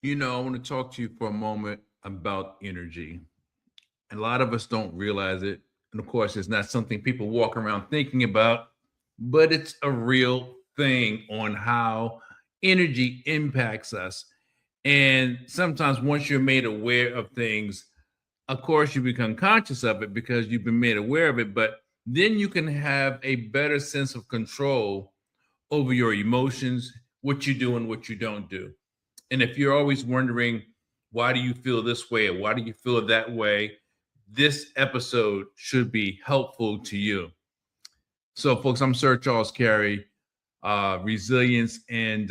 I want to talk to you for a moment about energy. A lot of us don't realize it. And of course, it's not something people walk around thinking about, but it's a real thing on how energy impacts us. And sometimes once you're made aware of things, of course, you become conscious of it because you've been made aware of it, but then you can have a better sense of control over your emotions, what you do and what you don't do. And if you're always wondering, why do you feel this way or why do you feel that way, this episode should be helpful to you. So, folks, I'm Sir Charles Carey. Resilience and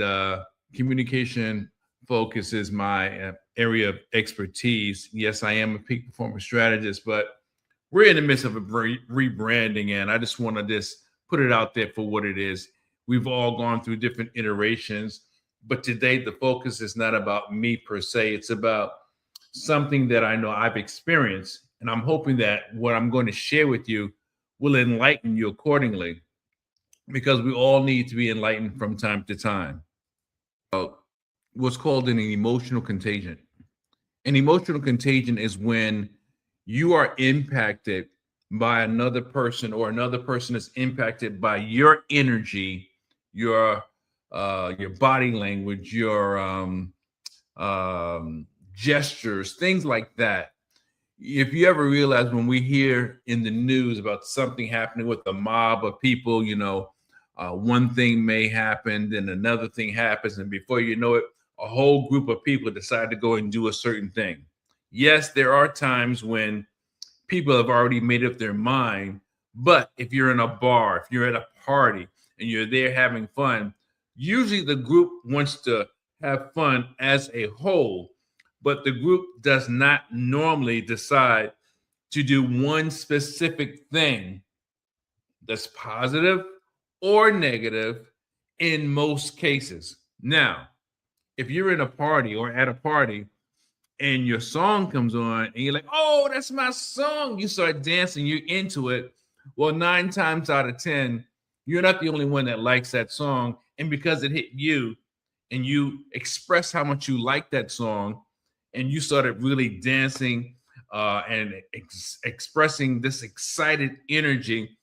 communication focus is my area of expertise. Yes, I am a peak performance strategist, but we're in the midst of a rebranding, and I just want to put it out there for what it is. We've all gone through different iterations, but today the focus is not about me per se. It's about something that I know I've experienced, and I'm hoping that what I'm going to share with you will enlighten you accordingly, because we all need to be enlightened from time to time. What's called an emotional contagion. An emotional contagion is when you are impacted by another person, or another person is impacted by your energy, your body language, your gestures, things like that. If you ever realize, when we hear in the news about something happening with a mob of people, one thing may happen, then another thing happens, and before you know it, a whole group of people decide to go and do a certain thing. Yes, there are times when people have already made up their mind, but if you're in a bar, if you're at a party and you're there having fun, usually the group wants to have fun as a whole, but the group does not normally decide to do one specific thing that's positive or negative in most cases. Now, if you're in a party or at a party and your song comes on and you're like, oh, that's my song, you start dancing, you're into it. Well, 9 times out of 10, you're not the only one that likes that song. And because it hit you and you express how much you like that song, and you started really dancing and expressing this excited energy,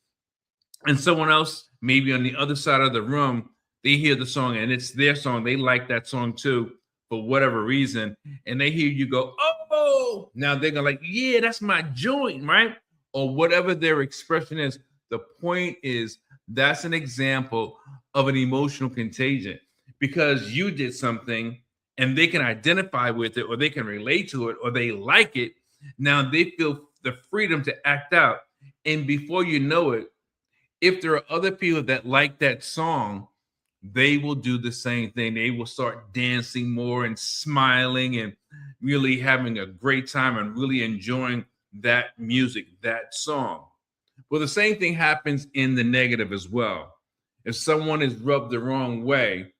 and someone else, maybe on the other side of the room, they hear the song and it's their song, they like that song too for whatever reason, and they hear you go, oh, now they're gonna like, yeah, that's my joint, right? Or whatever their expression is. The point is, that's an example of an emotional contagion, because you did something and they can identify with it, or they can relate to it, or they like it. Now they feel the freedom to act out. And before you know it, if there are other people that like that song, they will do the same thing. They will start dancing more and smiling and really having a great time and really enjoying that music, that song. Well, the same thing happens in the negative as well. If someone is rubbed the wrong way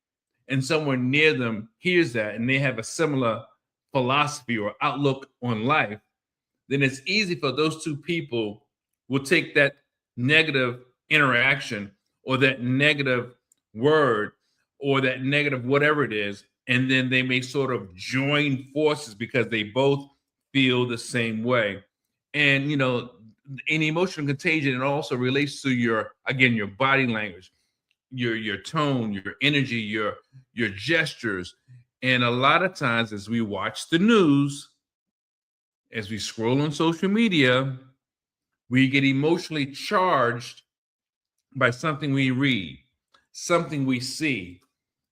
and someone near them hears that and they have a similar philosophy or outlook on life, then it's easy for those two people will take that negative interaction or that negative word or that negative whatever it is, and then they may sort of join forces because they both feel the same way. And in emotional contagion, it also relates to your body language, your tone, your energy, your gestures. And a lot of times, as we watch the news, as we scroll on social media, we get emotionally charged by something we read, something we see,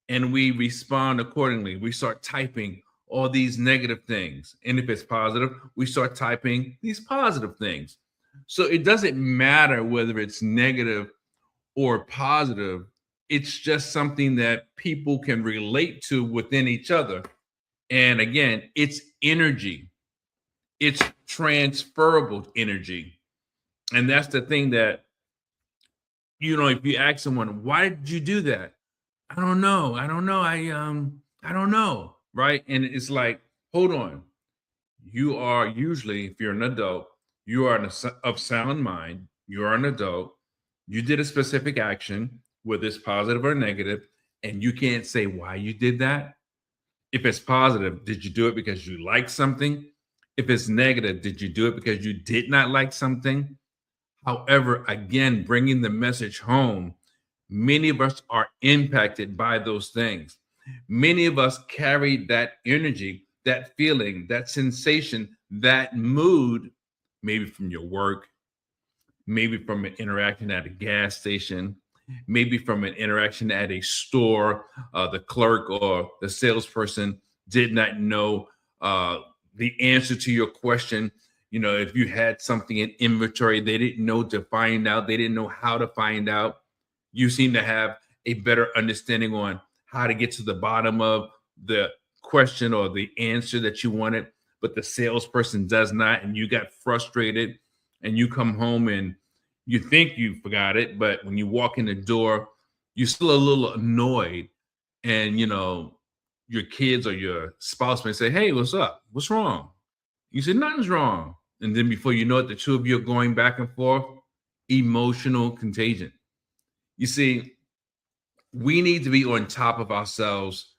and we respond accordingly. We start typing all these negative things. And if it's positive, we start typing these positive things. So it doesn't matter whether it's negative or positive. It's just something that people can relate to within each other. And again, it's energy. It's transferable energy. And that's the thing that, if you ask someone, why did you do that? I don't know. I don't know. I don't know. Right. And it's like, hold on. You are usually, if you're an adult, you are of sound mind. You are an adult. You did a specific action, whether it's positive or negative, and you can't say why you did that. If it's positive, did you do it because you like something? If it's negative, did you do it because you did not like something? However, again, bringing the message home, many of us are impacted by those things. Many of us carry that energy, that feeling, that sensation, that mood, maybe from your work, maybe from an interaction at a gas station, maybe from an interaction at a store. The clerk or the salesperson did not know uh, the answer to your question. You know, if you had something in inventory, they didn't know to find out, they didn't know how to find out. You seem to have a better understanding on how to get to the bottom of the question or the answer that you wanted, but the salesperson does not, and you got frustrated and you come home and you think you forgot it, but when you walk in the door, you're still a little annoyed. And your kids or your spouse may say, "Hey, what's up? What's wrong?" You say, "Nothing's wrong." And then before you know it, the two of you are going back and forth. Emotional contagion. You see, we need to be on top of ourselves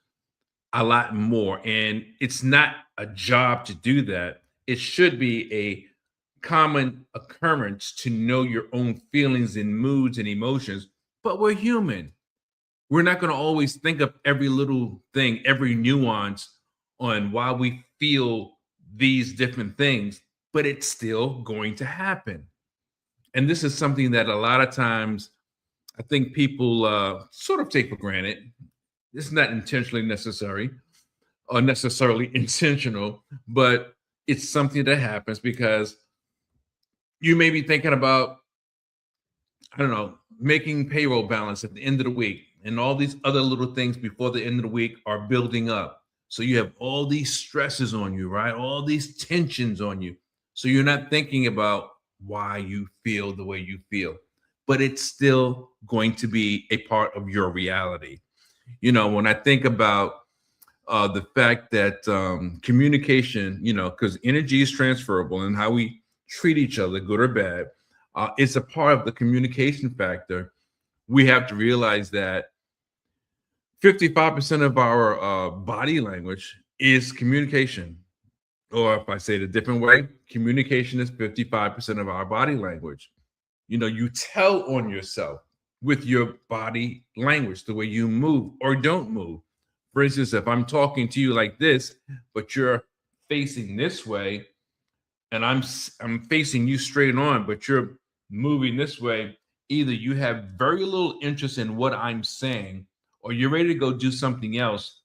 a lot more. And it's not a job to do that. It should be a common occurrence to know your own feelings and moods and emotions, but we're human. We're not going to always think of every little thing, every nuance on why we feel these different things, but it's still going to happen. And this is something that a lot of times I think people sort of take for granted. It's not intentionally necessary or necessarily intentional, but it's something that happens because you may be thinking about, I don't know, making payroll balance at the end of the week, and all these other little things before the end of the week are building up. So you have all these stresses on you, right? All these tensions on you. So you're not thinking about why you feel the way you feel, but it's still going to be a part of your reality. When I think about the fact that communication, because energy is transferable and how we treat each other, good or bad, it's a part of the communication factor. We have to realize that 55% of our body language is communication. Or if I say it a different way, communication is 55% of our body language. You tell on yourself with your body language, the way you move or don't move. For instance, if I'm talking to you like this, but you're facing this way, and I'm facing you straight on, but you're moving this way, either you have very little interest in what I'm saying, or you're ready to go do something else.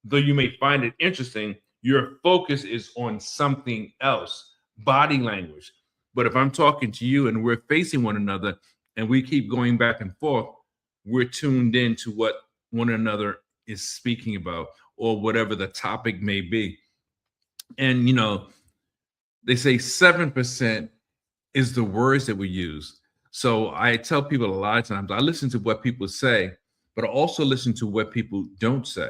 Though you may find it interesting, your focus is on something else, body language. But if I'm talking to you and we're facing one another and we keep going back and forth, we're tuned in to what one another is speaking about or whatever the topic may be. And, they say 7% is the words that we use. So I tell people a lot of times, I listen to what people say, but I also listen to what people don't say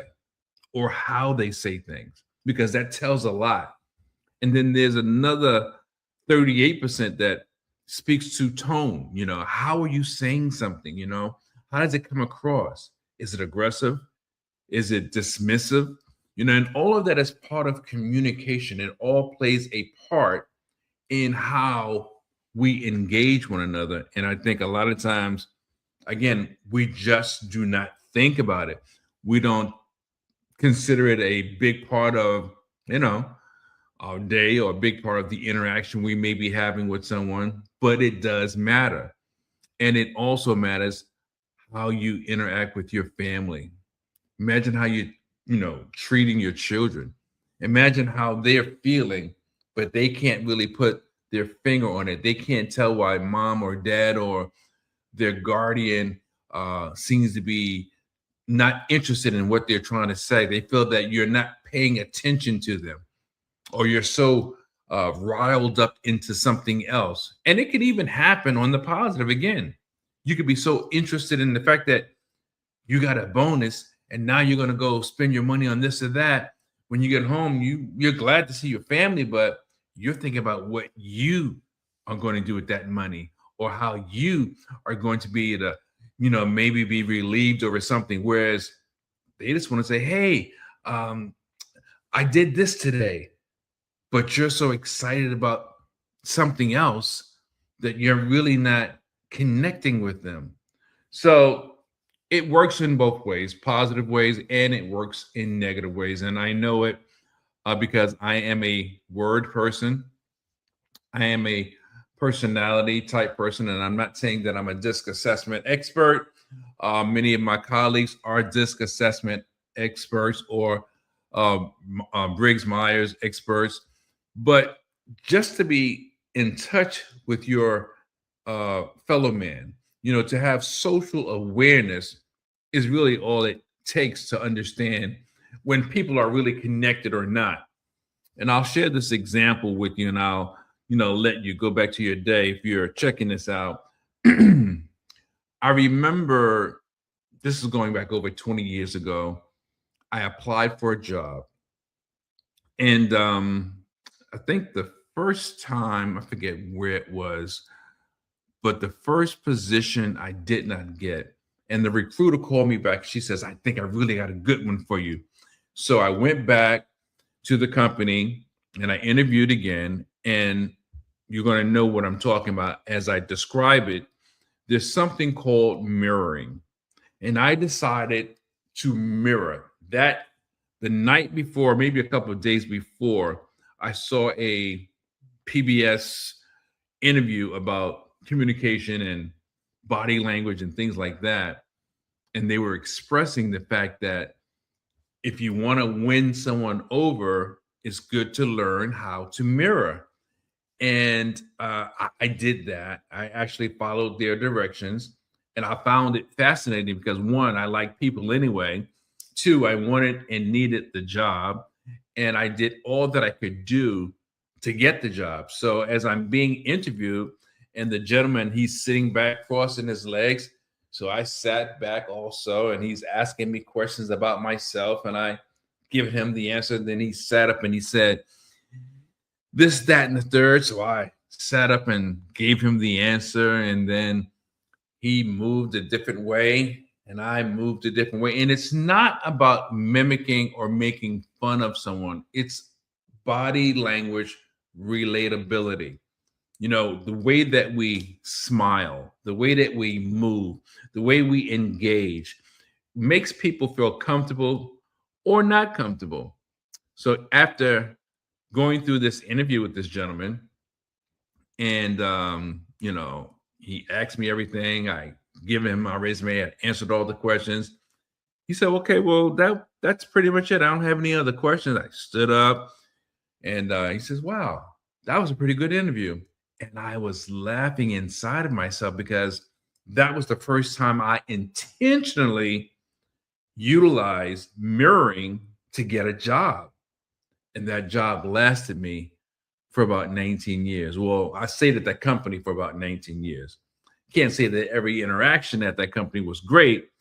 or how they say things, because that tells a lot. And then there's another 38% that speaks to tone. How are you saying something? How does it come across? Is it aggressive? Is it dismissive? And all of that is part of communication. It all plays a part in how we engage one another. And I think a lot of times, again, we just do not think about it. We don't consider it a big part of, our day or a big part of the interaction we may be having with someone, but it does matter. And it also matters how you interact with your family. Imagine how treating your children. Imagine how they're feeling, but they can't really put their finger on it. They can't tell why mom or dad or their guardian seems to be not interested in what they're trying to say. They feel that you're not paying attention to them, or you're so riled up into something else. And it could even happen on the positive. Again, you could be so interested in the fact that you got a bonus and now you're going to go spend your money on this or that. When you get home, you're glad to see your family, but you're thinking about what you are going to do with that money, or how you are going to be able to, maybe be relieved over something. Whereas they just want to say, hey, I did this today, but you're so excited about something else that you're really not connecting with them. So it works in both ways, positive ways, and it works in negative ways. And I know it because I am a word person. I am a personality type person, and I'm not saying that I'm a disc assessment expert. Many of my colleagues are disc assessment experts or Briggs Myers experts, but just to be in touch with your fellow man, to have social awareness is really all it takes to understand when people are really connected or not. And I'll share this example with you, and I'll let you go back to your day if you're checking this out. I remember, this is going back over 20 years ago. I applied for a job, and I think the first time, I forget where it was, but the first position I did not get. And the recruiter called me back. She says, I think I really got a good one for you. So I went back to the company and I interviewed again. And you're going to know what I'm talking about as I describe it. There's something called mirroring. And I decided to mirror that the night before, maybe a couple of days before. I saw a PBS interview about communication and body language and things like that. And they were expressing the fact that if you want to win someone over, it's good to learn how to mirror. And I did that. I actually followed their directions, and I found it fascinating because, one, I like people anyway. Two, I wanted and needed the job, and I did all that I could do to get the job. So as I'm being interviewed, and the gentleman, he's sitting back, crossing his legs. So I sat back also, and he's asking me questions about myself, and I give him the answer. And then he sat up and he said, this, that, and the third. So I sat up and gave him the answer, and then he moved a different way, and I moved a different way. And it's not about mimicking or making fun of someone. It's body language relatability. The way that we smile, the way that we move, the way we engage makes people feel comfortable or not comfortable. So after going through this interview with this gentleman, and he asked me everything. I give him my resume. I answered all the questions. He said, okay, well, that's pretty much it. I don't have any other questions. I stood up, and he says, wow, that was a pretty good interview. And I was laughing inside of myself because that was the first time I intentionally utilized mirroring to get a job. And that job lasted me for about 19 years. Well, I stayed at that company for about 19 years. Can't say that every interaction at that company was great,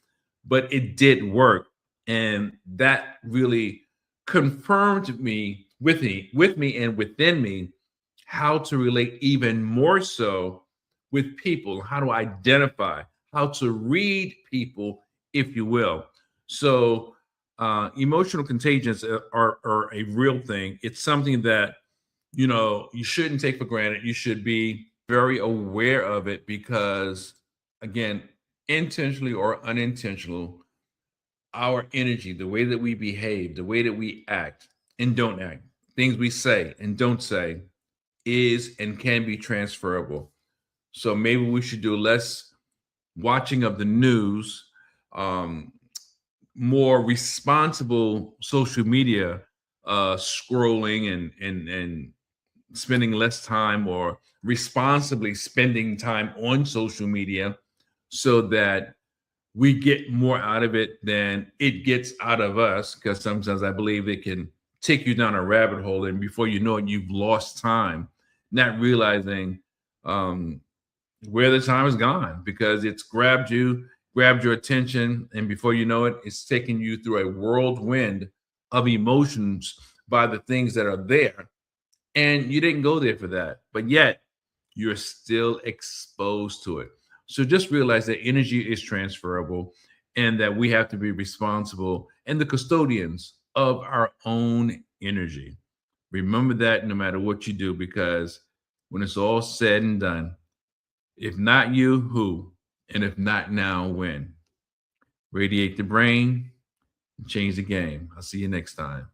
but it did work. And that really confirmed me with me and within me how to relate even more so with people, how to identify, how to read people, if you will. So emotional contagions are a real thing. It's something that you shouldn't take for granted. You should be very aware of it because, again, intentionally or unintentional, our energy, the way that we behave, the way that we act and don't act, things we say and don't say, is and can be transferable. So maybe we should do less watching of the news, more responsible social media scrolling and spending less time, or responsibly spending time on social media, so that we get more out of it than it gets out of us. Because sometimes I believe it can take you down a rabbit hole, and before you know it, you've lost time, not realizing where the time is gone, because it's grabbed your attention, and before you know it, it's taking you through a whirlwind of emotions by the things that are there. And you didn't go there for that, but yet you're still exposed to it. So just realize that energy is transferable, and that we have to be responsible and the custodians of our own energy. Remember that no matter what you do, because when it's all said and done, if not you, who? And if not now, when? Radiate the brain and change the game. I'll see you next time.